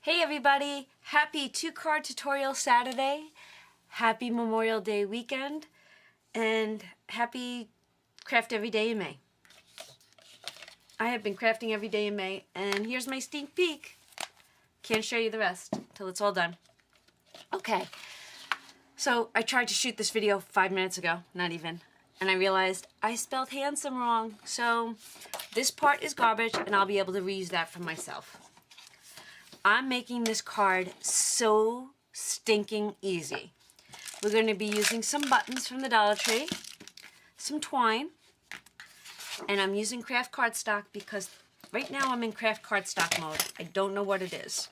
Hey everybody, happy 2-card tutorial Saturday, happy Memorial Day weekend, and happy craft every day in May. I have been crafting every day in May, and here's my sneak peek. Can't show you the rest till it's all done. Okay, so I tried to shoot this video 5 minutes ago, not even, and I realized I spelled handsome wrong, so this part is garbage and I'll be able to reuse that for myself. I'm making this card so stinking easy. We're going to be using some buttons from the Dollar Tree, some twine, and I'm using craft cardstock because right now I'm in craft cardstock mode. I don't know what it is.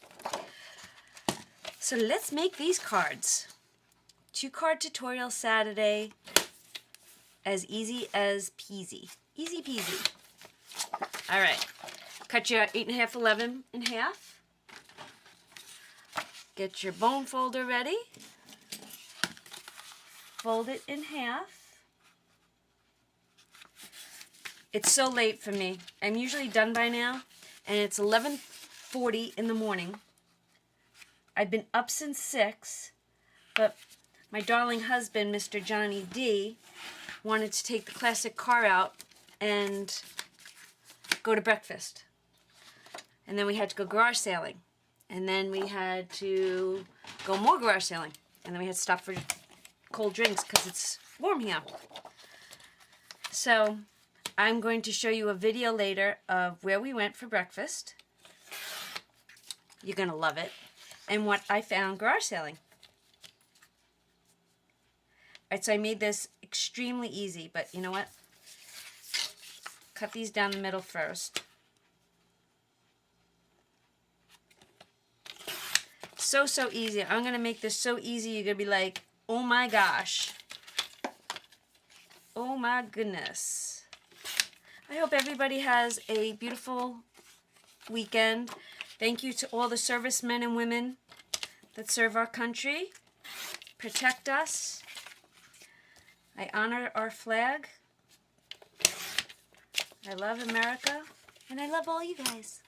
So let's make these cards. 2-card tutorial Saturday, as easy as peasy. Easy peasy. All right, cut your 8.5 11 in half. Get your bone folder ready. Fold it in half. It's so late for me. I'm usually done by now, and it's 11:40 in the morning. I've been up since 6, but my darling husband, Mr. Johnny D, wanted to take the classic car out and go to breakfast. And then we had to go garage sailing. And then we had to go more garage sailing. And then we had to stop for cold drinks because it's warm here. So I'm going to show you a video later of where we went for breakfast. You're going to love it. And what I found garage sailing. Alright, so I made this extremely easy, but you know what? Cut these down the middle first. So easy. I'm going to make this so easy you're going to be like, oh my gosh. Oh my goodness. I hope everybody has a beautiful weekend. Thank you to all the servicemen and women that serve our country. Protect us. I honor our flag. I love America. And I love all you guys.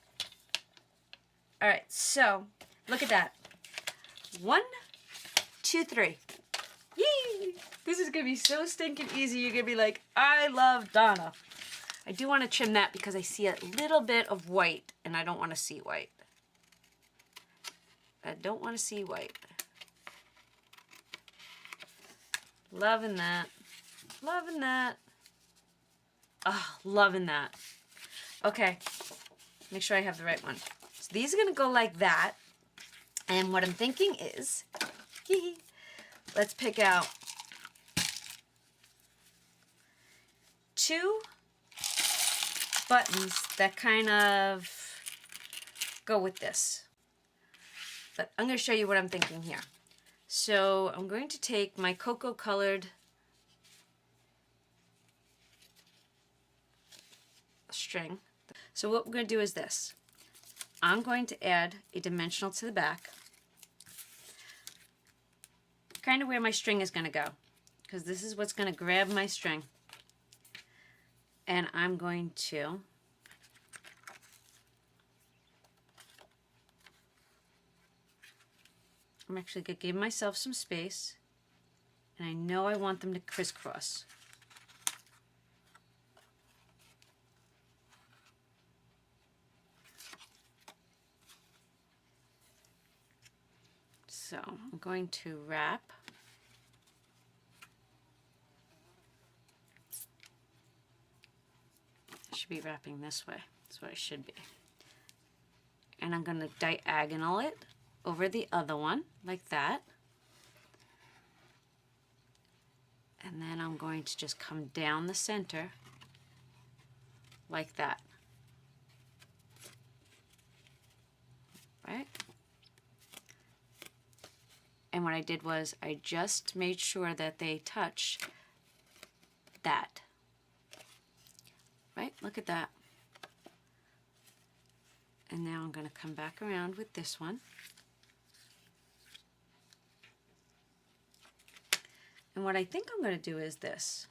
Alright, so look at that. 1, 2, 3. Yee! This is going to be so stinking easy. You're going to be like, I love Donna. I do want to trim that because I see a little bit of white, and I don't want to see white. I don't want to see white. Loving that. Loving that. Oh, loving that. Okay. Make sure I have the right one. So these are going to go like that. And what I'm thinking is, let's pick out 2 buttons that kind of go with this. But I'm going to show you what I'm thinking here. So I'm going to take my cocoa colored string. So what we're going to do is this. I'm going to add a dimensional to the back, kind of where my string is going to go, because this is what's going to grab my string. And I'm going to I'm actually going to give myself some space, and I know I want them to crisscross. So I'm going to wrap. I should be wrapping this way. That's what I should be. And I'm going to diagonal it over the other one like that. And then I'm going to just come down the center like that. Right? And what I did was I just made sure that they touch that. Right? Look at that. And now I'm going to come back around with this one. And what I think I'm going to do is this.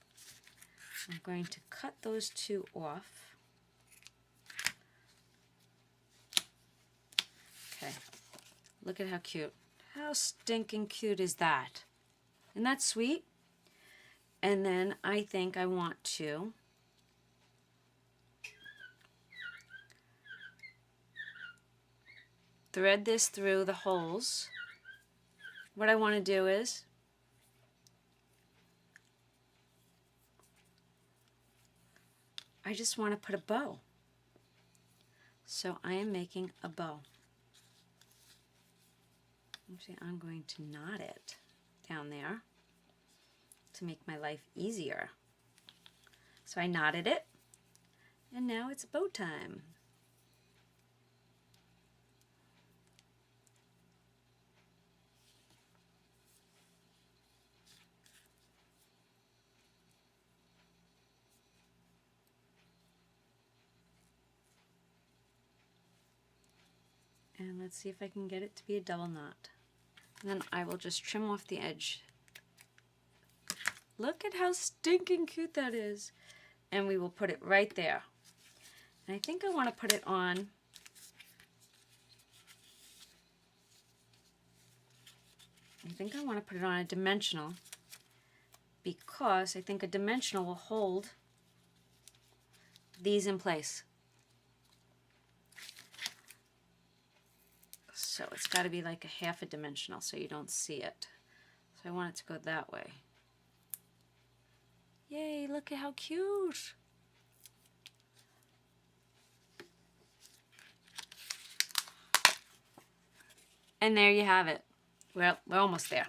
I'm going to cut those 2 off. Okay. Look at how cute. How stinking cute is that? Isn't that sweet? And then I think I want to thread this through the holes. What I want to do is I just want to put a bow. So I am making a bow. Actually, I'm going to knot it down there to make my life easier. So I knotted it, and now it's bow time. And let's see if I can get it to be a double knot. And then I will just trim off the edge. Look at how stinking cute that is. And we will put it right there. And I think I want to put it on a dimensional, because I think a dimensional will hold these in place. So it's got to be like a half a dimensional so you don't see it. So I want it to go that way. Yay, look at how cute. And there you have it. Well, we're almost there.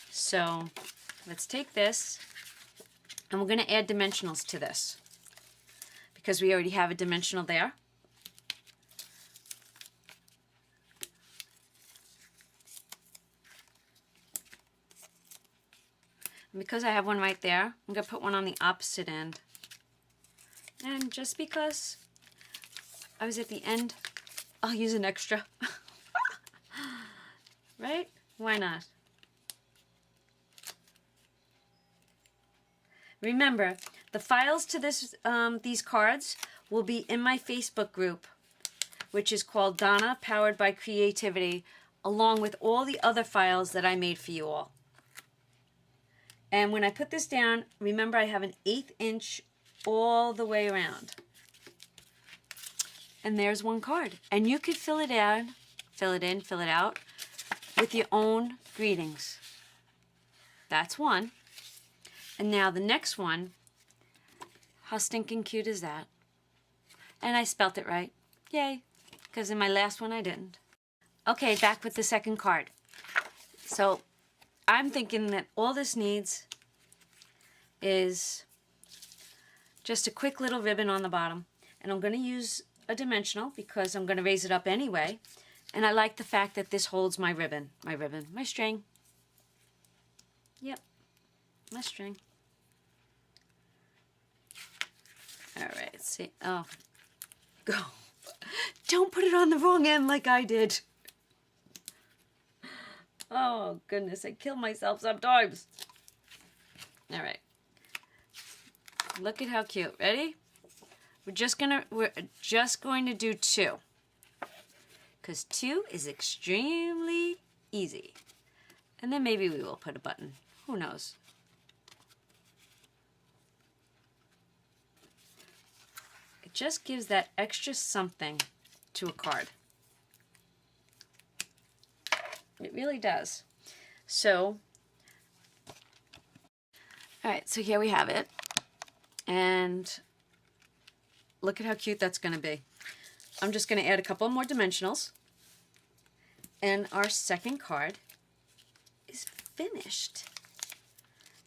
So let's take this, and we're going to add dimensionals to this because we already have a dimensional there. And because I have one right there, I'm going to put one on the opposite end. And just because I was at the end, I'll use an extra. Right? Why not? Remember, the files to this these cards will be in my Facebook group, which is called Donna, Powered by Creativity, along with all the other files that I made for you all. And when I put this down, remember I have an 1/8 inch all the way around. And there's one card. And you could fill it in, fill it out with your own greetings. That's one. And now the next one, how stinking cute is that? And I spelt it right. Yay. Because in my last one I didn't. Okay, back with the second card. So I'm thinking that all this needs is just a quick little ribbon on the bottom. And I'm going to use a dimensional because I'm going to raise it up anyway. And I like the fact that this holds my ribbon, my string. Yep, my string. All right, see, oh, go. Don't put it on the wrong end like I did. Oh, goodness, I kill myself sometimes. All right. Look at how cute. Ready? We're just going to do 2. Because 2 is extremely easy. And then maybe we will put a button. Who knows? It just gives that extra something to a card. It really does. So, all right, so here we have it. And look at how cute that's going to be. I'm just going to add a couple more dimensionals. And our second card is finished.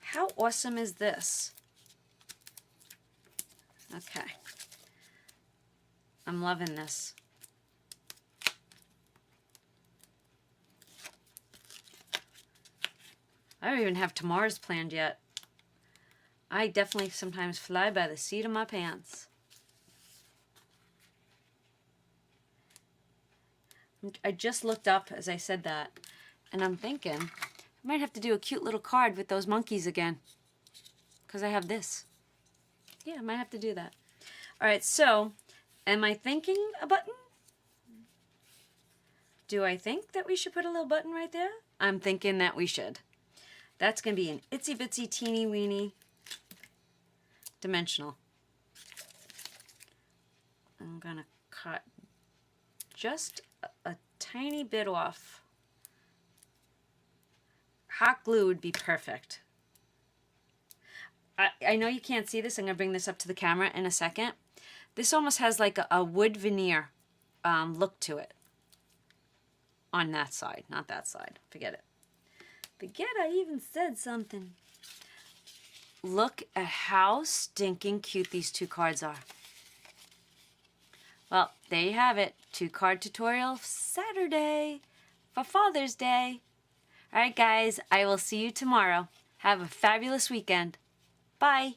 How awesome is this? Okay. I'm loving this. I don't even have tomorrow's planned yet. I definitely sometimes fly by the seat of my pants. I just looked up as I said that, and I'm thinking I might have to do a cute little card with those monkeys again, because I have this. Yeah, I might have to do that. All right, so am I thinking a button? Do I think that we should put a little button right there? I'm thinking that we should. That's going to be an itsy bitsy teeny weeny dimensional. I'm going to cut just a tiny bit off. Hot glue would be perfect. I know you can't see this. I'm going to bring this up to the camera in a second. This almost has like a wood veneer look to it. On that side, not that side. Forget it. Forget I even said something. Look at how stinking cute these 2 cards are. Well, there you have it. 2-card tutorial Saturday for Father's Day. All right, guys, I will see you tomorrow. Have a fabulous weekend. Bye.